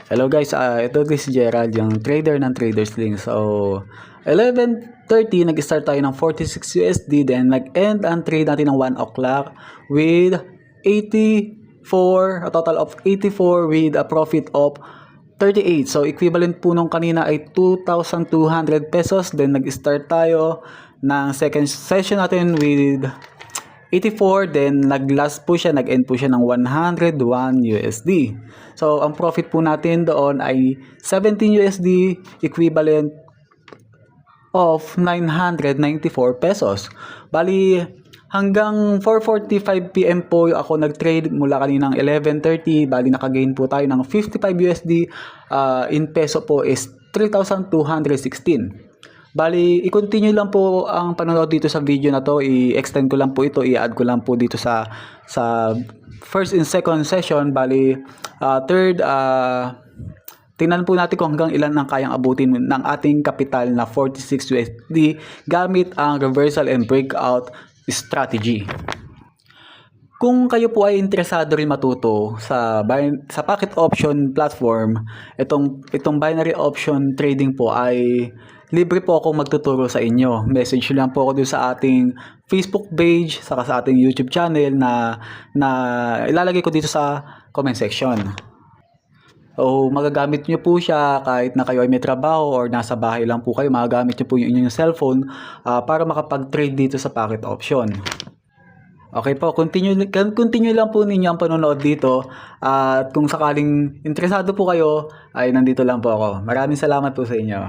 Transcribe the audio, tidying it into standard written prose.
Hello guys, ito si Gerald, yung trader ng Traders Link. So, 11:30 nag-start tayo ng 46 USD, then nag-end ang trade natin ng 1 o'clock with 84, a total of 84 with a profit of 38. So, equivalent po nung kanina ay 2,200 pesos. Then, nag-start tayo ng second session natin with 84, then nag-last po siya, nag-end po siya ng 101 USD. So, ang profit po natin doon ay 17 USD, equivalent of 994 pesos. Bali, hanggang 4:45 PM po ako nag-trade mula kaninang 11:30. Bali, nakagain po tayo ng 55 USD. In peso po is 3,216. Bali, i-continue lang po ang panonood dito sa video na to. I-extend ko lang po ito, i-add ko lang po dito sa first and second session. Bali, third, tingnan po natin kung hanggang ilan ang kayang abutin ng ating kapital na 46 USD gamit ang reversal and breakout strategy. Kung kayo po ay interesado rin matuto sa pocket option platform, itong binary option trading po ay libre po akong magtuturo sa inyo. Message lang po ako doon sa ating Facebook page, saka sa ating YouTube channel na ilalagay ko dito sa comment section. O magagamit nyo po siya kahit na kayo ay may trabaho or nasa bahay lang po kayo, magagamit nyo po yung inyong cellphone para makapag-trade dito sa pocket option. Okay po, continue lang po ninyo ang panonood dito, at kung sakaling interesado po kayo ay nandito lang po ako. Maraming salamat po sa inyo.